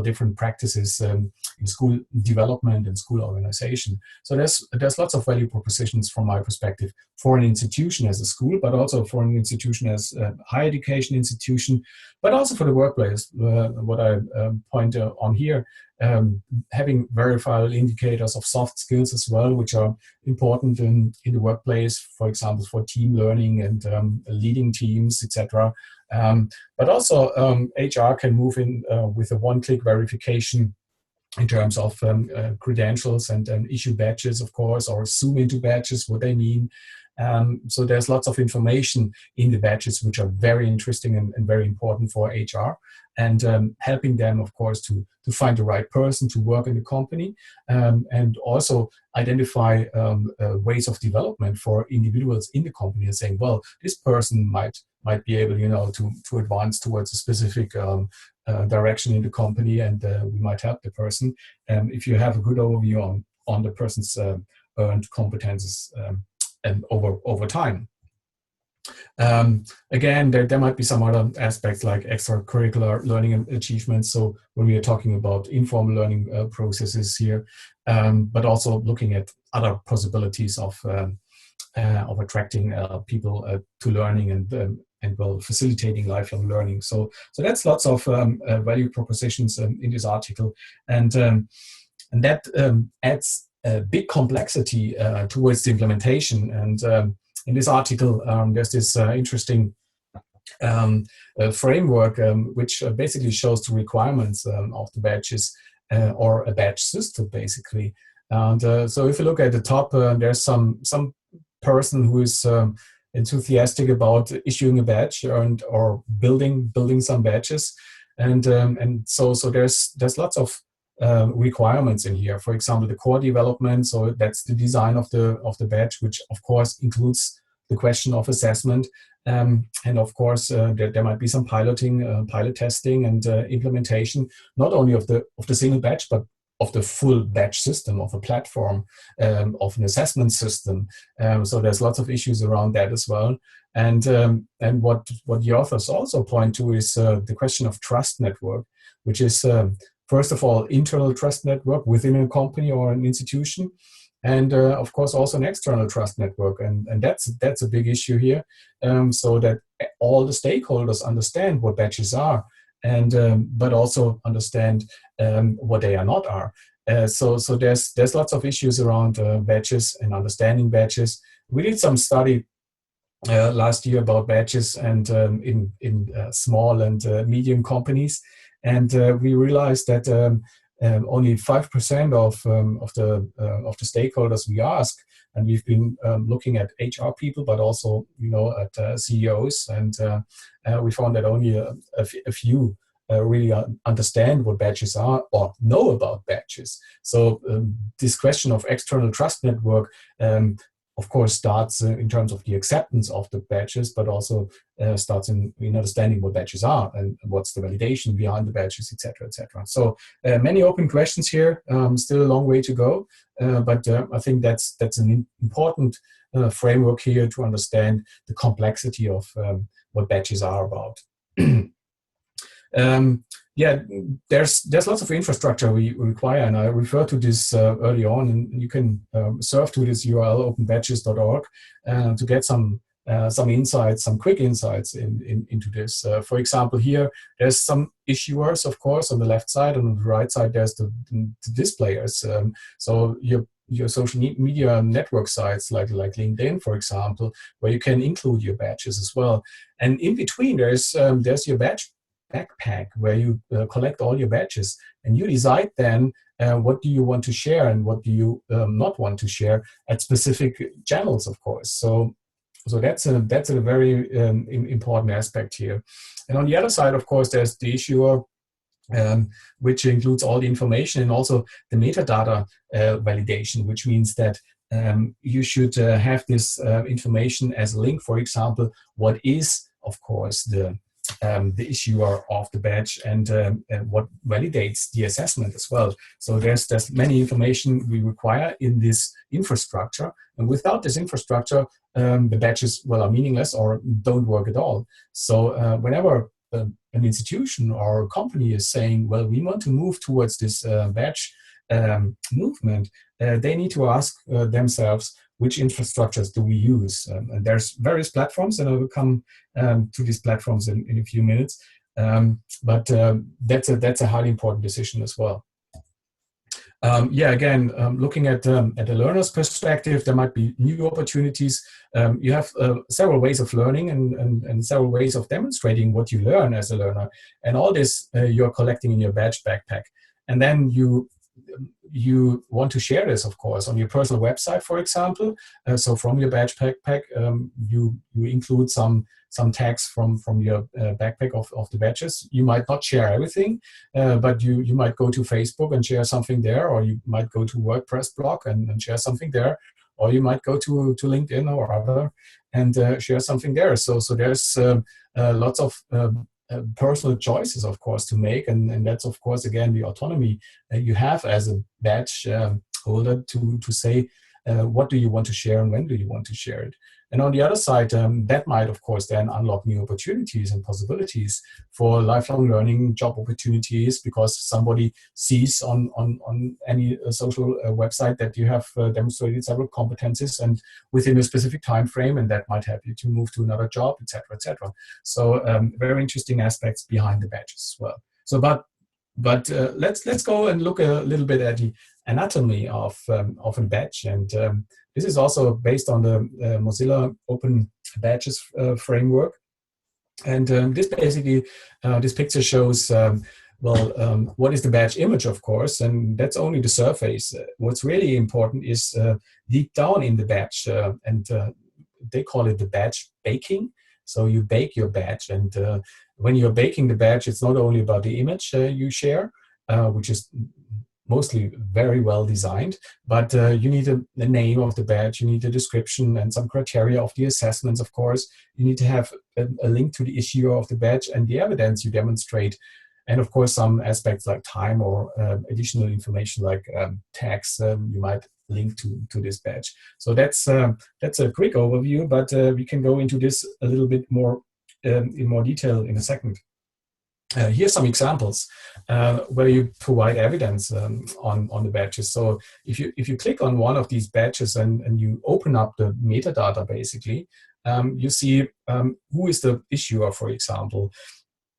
different practices in school development and school organization. So there's lots of value propositions from my perspective for an institution as a school, but also for an institution as a higher education institution, but also for the workplace. What I point on here, having verifiable indicators of soft skills as well, which are important in the workplace, for example, for team learning and leading teams, etc. But also HR can move in with a one-click verification in terms of credentials and issue badges, of course, or zoom into badges, what they mean. So there's lots of information in the badges which are very interesting and very important for HR, and helping them, of course, to find the right person to work in the company, and also identify ways of development for individuals in the company, and saying, well, this person might be able, to advance towards a specific direction in the company, and we might help the person if you have a good overview on the person's earned competences and over time. Again, there might be some other aspects like extracurricular learning and achievements. So when we are talking about informal learning processes here, but also looking at other possibilities of attracting people to learning and well, facilitating lifelong learning. So that's lots of value propositions in this article, and that adds a big complexity towards the implementation. And in this article, there's this interesting framework which basically shows the requirements of the badges or a badge system, basically. And so if you look at the top, there's some person who is enthusiastic about issuing a badge or building some badges, and so there's lots of requirements in here. For example, the core development, so that's the design of the badge, which of course includes the question of assessment, and of course there might be some pilot testing and implementation, not only of the single badge, but of the full badge system, of a platform, of an assessment system. So there's lots of issues around that as well. And what the authors also point to is the question of trust network, which is first of all internal trust network within a company or an institution, and of course also an external trust network, and that's a big issue here, so that all the stakeholders understand what badges are, and but also understand what they are not are. So there's lots of issues around badges and understanding badges. We did some study last year about badges and in small and medium companies, and we realized that only 5% of the stakeholders we ask, and we've been looking at HR people, but also at CEOs, and we found that only a few really understand what badges are or know about badges. So this question of external trust network, of course, starts in terms of the acceptance of the badges, but also starts in understanding what badges are and what's the validation behind the badges, etc., etc. So many open questions here. Still a long way to go, but I think that's an important framework here to understand the complexity of what badges are about. Yeah, there's lots of infrastructure we require, and I refer to this early on, and you can surf to this URL openbadges.org to get some insights, some quick insights into this. For example, here there's some issuers, of course, on the left side, and on the right side there's the displayers. So your social media network sites like LinkedIn, for example, where you can include your badges as well. And in between there's your badge backpack where you collect all your badges, and you decide then what do you want to share and what do you not want to share at specific channels, of course. So that's a very important aspect here. And on the other side, of course, there's the issuer, which includes all the information and also the metadata validation, which means that you should have this information as a link. For example, what is, of course, the issuer of the badge, and what validates the assessment as well. So there's many information we require in this infrastructure, and without this infrastructure, the badges are meaningless or don't work at all. So whenever an institution or a company is saying, well, we want to move towards this badge movement, they need to ask themselves, which infrastructures do we use? And there's various platforms, and I will come to these platforms in a few minutes. But that's a highly important decision as well. Again, looking at the learner's perspective, there might be new opportunities. You have several ways of learning and several ways of demonstrating what you learn as a learner. And all this you're collecting in your badge backpack. And then you want to share this, of course, on your personal website, for example. So from your badge backpack, you include some tags from your backpack of the badges. You might not share everything, but you might go to Facebook and share something there, or you might go to WordPress blog and share something there, or you might go to LinkedIn or other and share something there. So there's lots of personal choices, of course, to make, and that's, of course, again, the autonomy you have as a badge holder to say what do you want to share and when do you want to share it. And on the other side, that might, of course, then unlock new opportunities and possibilities for lifelong learning, job opportunities, because somebody sees on any social website that you have demonstrated several competencies and within a specific time frame, and that might help you to move to another job, etc., etc. So very interesting aspects behind the badges as well. So, but let's go and look a little bit at the anatomy of a badge, and this is also based on the Mozilla Open Badges framework. And this basically, this picture shows, what is the badge image, of course, and that's only the surface. What's really important is deep down in the badge, and they call it the badge baking. So you bake your badge, and when you're baking the badge, it's not only about the image you share, which is mostly very well designed, but you need the name of the badge, you need a description and some criteria of the assessments, of course. You need to have a link to the issue of the badge and the evidence you demonstrate. And of course, some aspects like time or additional information like tags you might link to this badge. So that's a quick overview, but we can go into this a little bit more in more detail in a second. Here's some examples where you provide evidence on the badges. So if you click on one of these badges and you open up the metadata, basically, you see who is the issuer, for example.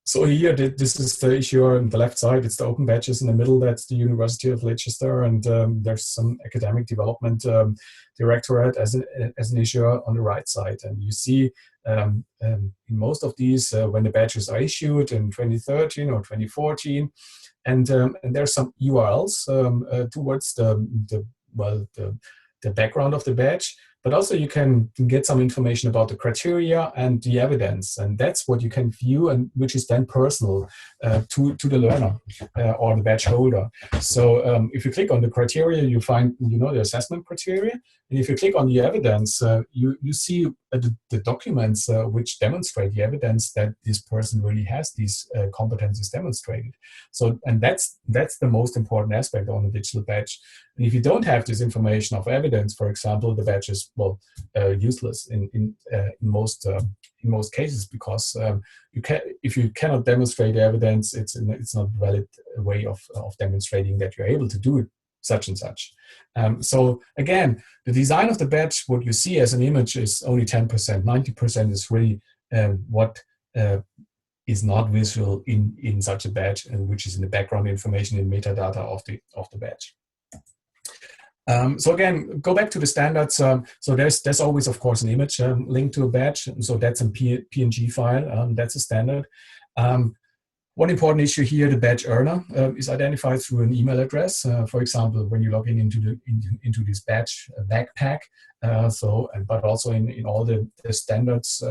So here, this is the issuer on the left side. It's the open badges. In the middle, that's the University of Leicester, and there's some academic development directorate as an issuer on the right side. And you see in most of these, when the badges are issued in 2013 or 2014, and there's some URLs towards the background of the badge. But also you can get some information about the criteria and the evidence, and that's what you can view, and which is then personal to the learner or the badge holder. So if you click on the criteria, you find the assessment criteria, and if you click on the evidence, you see the documents which demonstrate the evidence that this person really has these competencies demonstrated. So, and that's the most important aspect on a digital badge. And if you don't have this information of evidence, for example, the badge is useless in most cases, because if you cannot demonstrate evidence, it's not a valid way of demonstrating that you're able to do it such and such. So again, the design of the badge, what you see as an image, is only 10%. 90% is really what is not visual in such a badge, and which is in the background information in metadata of the badge. So again, go back to the standards. So there's always, of course, an image linked to a badge. So that's a PNG file. That's a standard. One important issue here, the badge earner is identified through an email address. For example, when you log in into this badge backpack. But also in all the standards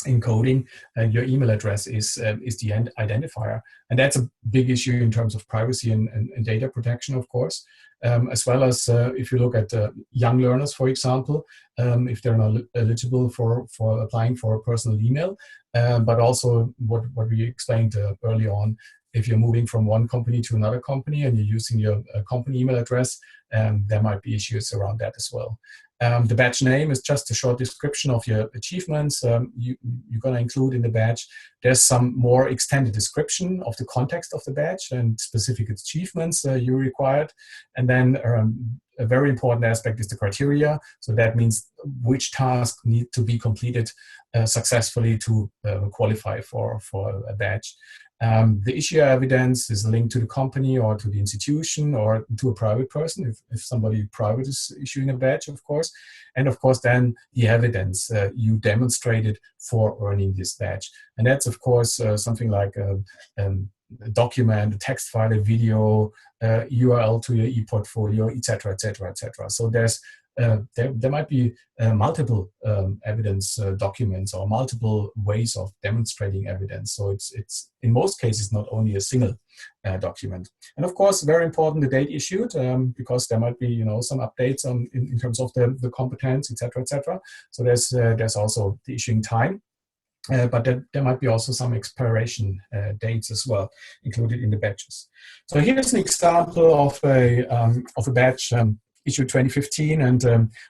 encoding, your email address is the identifier, and that's a big issue in terms of privacy and data protection, of course. As well as if you look at young learners, for example, if they're not eligible for applying for a personal email, but also what we explained early on, if you're moving from one company to another company and you're using your company email address, there might be issues around that as well. The badge name is just a short description of your achievements you're going to include in the badge. There's some more extended description of the context of the badge and specific achievements you required. And then a very important aspect is the criteria. So that means which tasks need to be completed successfully to qualify for a badge. The issue evidence is linked to the company or to the institution or to a private person, if somebody private is issuing a badge, of course. And of course, then the evidence you demonstrated for earning this badge. And that's, of course, something like a document, a text file, a video, URL to your e-portfolio, etc., etc., etc. So there might be multiple evidence documents or multiple ways of demonstrating evidence. So it's in most cases not only a single document. And of course, very important, the date issued, because there might be some updates in terms of the competence, etc., etc. So there's also the issuing time. But there might be also some expiration dates as well included in the badges. So here's an example of a badge issued 2015, and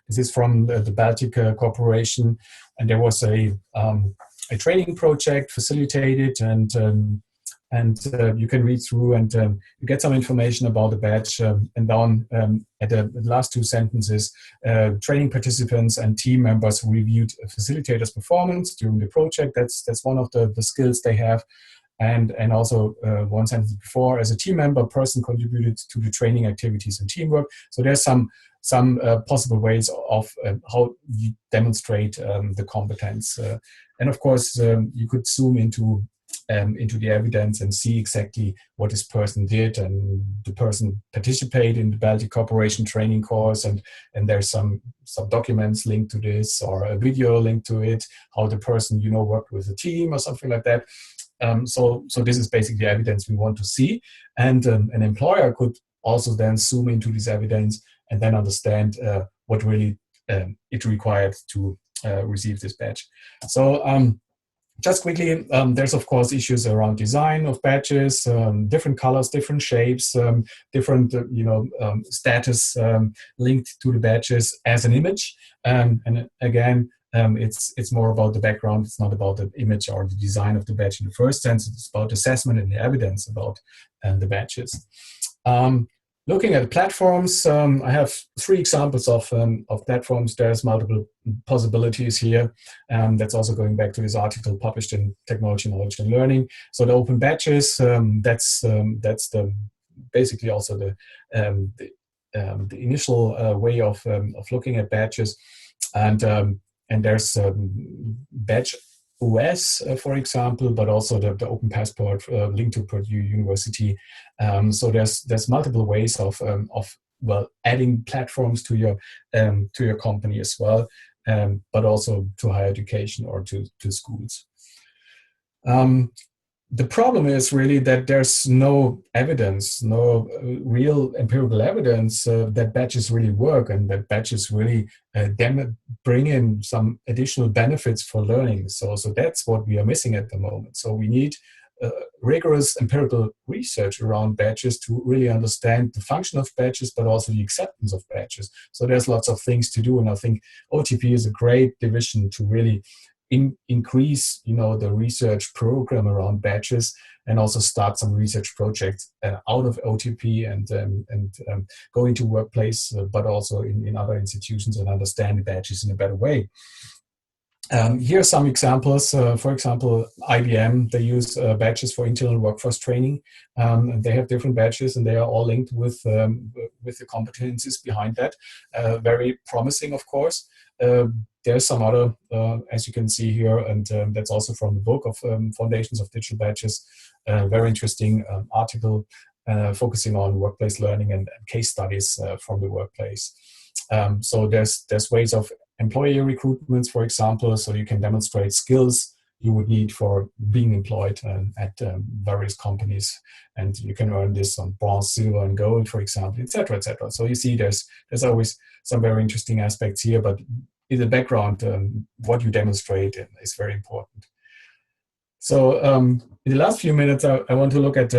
this is from the Baltic Corporation, and there was a training project facilitated, and you can read through and you get some information about the badge, and down at the last two sentences, training participants and team members reviewed a facilitator's performance during the project. That's one of the skills they have. And also one sentence before, as a team member, a person contributed to the training activities and teamwork. So there's some possible ways of how you demonstrate the competence. And of course, you could zoom into the evidence and see exactly what this person did, and the person participated in the Baltic Corporation training course, and there's some documents linked to this, or a video linked to it, how the person worked with a team or something like that. So this is basically evidence we want to see, and an employer could also then zoom into this evidence and then understand what really it required to receive this badge. So just quickly, there's of course issues around design of badges, different colors, different shapes, different status linked to the badges as an image, and again, it's more about the background. It's not about the image or the design of the badge in the first sense. It's about assessment and the evidence about the badges. Looking at platforms, I have 3 examples of platforms. There's multiple possibilities here. That's also going back to this article published in Technology, Knowledge and Learning. So the open badges, that's the basically also the initial way of looking at badges, and there's badge OS, for example, but also the Open Passport linked to Purdue University. So there's multiple ways of adding platforms to your company as well, but also to higher education or to schools. The problem is really that there's no evidence, no real empirical evidence that badges really work, and that badges really bring in some additional benefits for learning. So that's what we are missing at the moment. So we need rigorous empirical research around badges to really understand the function of badges, but also the acceptance of badges. So there's lots of things to do, and I think OTP is a great division to really increase the research program around badges, and also start some research projects out of OTP and go into workplace, but also in other institutions, and understand the badges in a better way. Here are some examples. For example, IBM, they use badges for internal workforce training. And they have different badges, and they are all linked with the competencies behind that. Very promising, of course. There's some other, as you can see here, and that's also from the book of Foundations of Digital Badges. Very interesting article focusing on workplace learning and case studies from the workplace. So there's ways of employee recruitments, for example, so you can demonstrate skills you would need for being employed at various companies, and you can earn this on bronze, silver, and gold, for example, etc., etc. So you see, there's always some very interesting aspects here, but in the background, what you demonstrate is very important. So in the last few minutes, I want to look at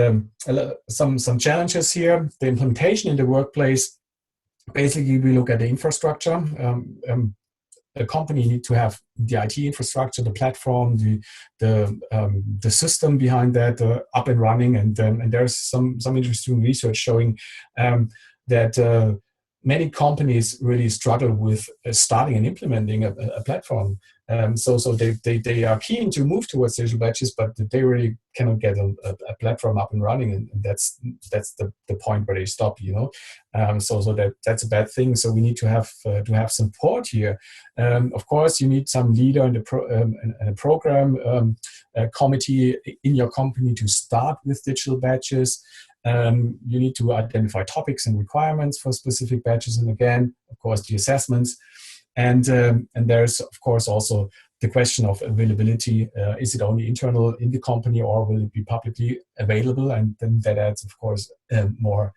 some challenges here. The implementation in the workplace. Basically, we look at the infrastructure. A company needs to have the IT infrastructure, the platform, the system behind that up and running, and there's some interesting research showing that many companies really struggle with starting and implementing a platform. So they are keen to move towards digital badges, but they really cannot get a platform up and running, and that's the point where they stop. So that's a bad thing. So we need to have support here. Of course, you need some leader in a program committee in your company to start with digital badges. You need to identify topics and requirements for specific badges, and again, of course, the assessments. And there's, of course, also the question of availability. Is it only internal in the company, or will it be publicly available? And then that adds, of course, more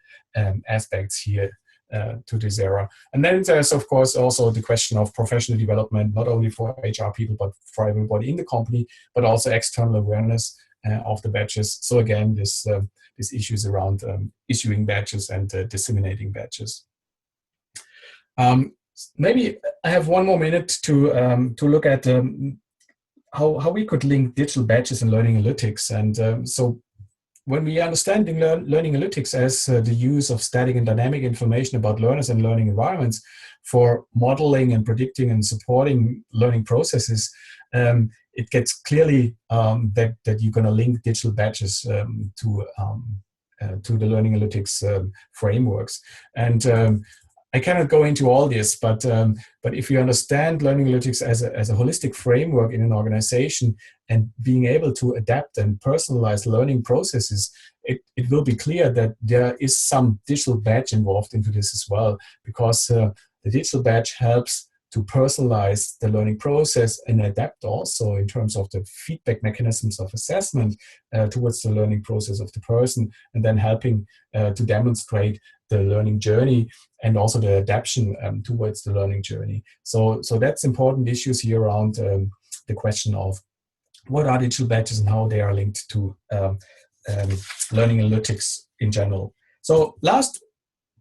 aspects here to this era. And then there's, of course, also the question of professional development, not only for HR people, but for everybody in the company, but also external awareness of the badges. So again, this issues around issuing badges and disseminating badges. Maybe I have one more minute to look at how we could link digital badges and learning analytics. And so when we understand learning analytics as the use of static and dynamic information about learners and learning environments for modeling and predicting and supporting learning processes, it gets clearly that you're going to link digital badges to the learning analytics frameworks. And I cannot go into all this, but if you understand learning analytics as a holistic framework in an organization and being able to adapt and personalize learning processes, it will be clear that there is some digital badge involved into this as well, because the digital badge helps to personalize the learning process and adapt also in terms of the feedback mechanisms of assessment towards the learning process of the person, and then helping to demonstrate the learning journey and also the adaptation towards the learning journey. So that's important issues here around the question of what are digital badges and how they are linked to learning analytics in general. So last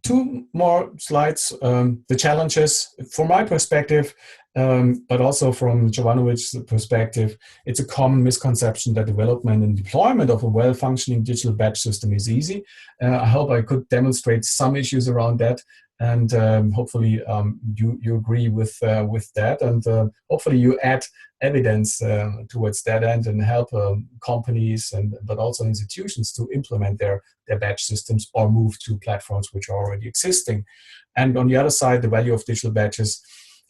two more slides, the challenges from my perspective, but also from Jovanovic's perspective. It's a common misconception that development and deployment of a well-functioning digital badge system is easy. I hope I could demonstrate some issues around that, and hopefully you agree with that, and hopefully you add evidence towards that end and help companies but also institutions to implement their badge systems or move to platforms which are already existing. And on the other side, the value of digital badges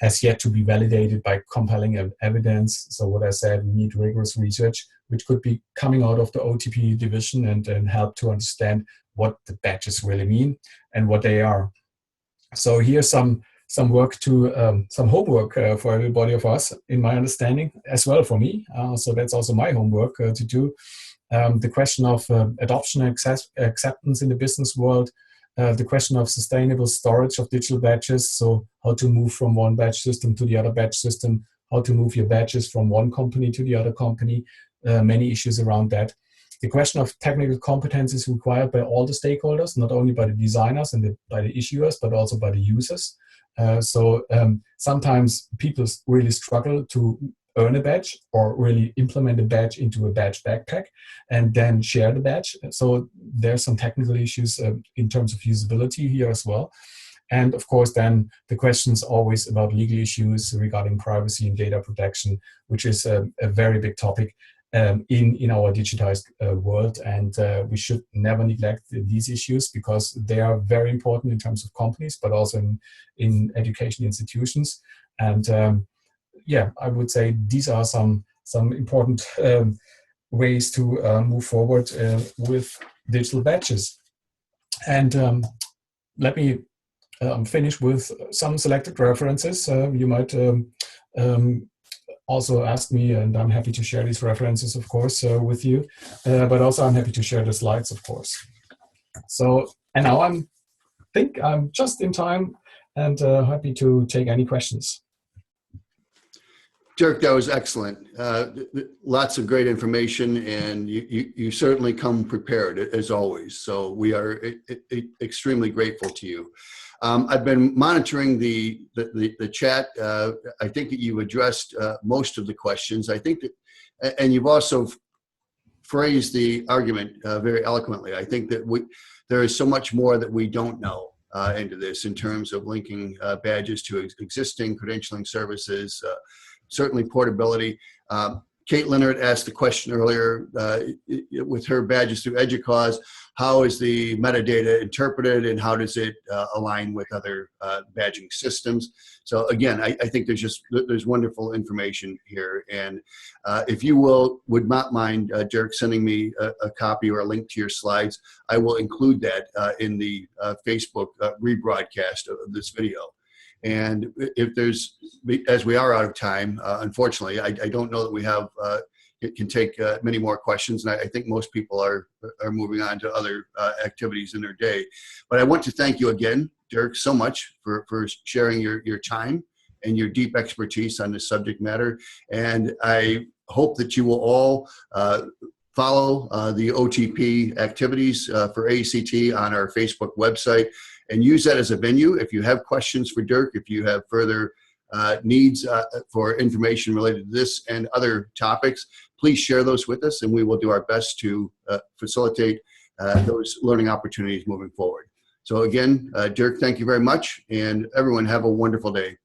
has yet to be validated by compelling evidence. So what I said, we need rigorous research, which could be coming out of the OTP division and help to understand what the badges really mean and what they are. So here's some work some homework for everybody of us, in my understanding, as well for me. So that's also my homework to do. The question of adoption and acceptance in the business world, the question of sustainable storage of digital badges, so how to move from one badge system to the other badge system, how to move your badges from one company to the other company, many issues around that. The question of technical competencies required by all the stakeholders, not only by the designers and by the issuers, but also by the users. So sometimes people really struggle to earn a badge or really implement a badge into a badge backpack and then share the badge. So there's some technical issues in terms of usability here as well. And of course, then the questions always about legal issues regarding privacy and data protection, which is a very big topic in our digitized world. And we should never neglect these issues because they are very important in terms of companies, but also in education institutions. And yeah, I would say these are some important ways to move forward with digital badges. And let me finish with some selected references. You might also ask me, and I'm happy to share these references, of course, with you. But also I'm happy to share the slides, of course. So, and now I think I'm just in time and happy to take any questions. Dirk, that was excellent. Lots of great information, and you certainly come prepared, as always. So we are extremely grateful to you. I've been monitoring the chat. I think that you've addressed most of the questions. I think that, and you've also phrased the argument very eloquently. I think that there is so much more that we don't know. into this in terms of linking badges to existing credentialing services, certainly portability. Kate Leonard asked the question earlier with her badges through EDUCAUSE, how is the metadata interpreted and how does it align with other badging systems? So again, I think there's wonderful information here. And if you would not mind, Dirk, sending me a copy or a link to your slides, I will include that in the Facebook rebroadcast of this video. And if there's, as we are out of time, unfortunately, I don't know that we have, it can take many more questions. And I think most people are moving on to other activities in their day. But I want to thank you again, Dirk, so much for sharing your time and your deep expertise on this subject matter. And I hope that you will all follow the OTP activities for AECT on our Facebook website and use that as a venue. If you have questions for Dirk, if you have further needs for information related to this and other topics, please share those with us and we will do our best to facilitate those learning opportunities moving forward. So again, Dirk, thank you very much, and everyone have a wonderful day.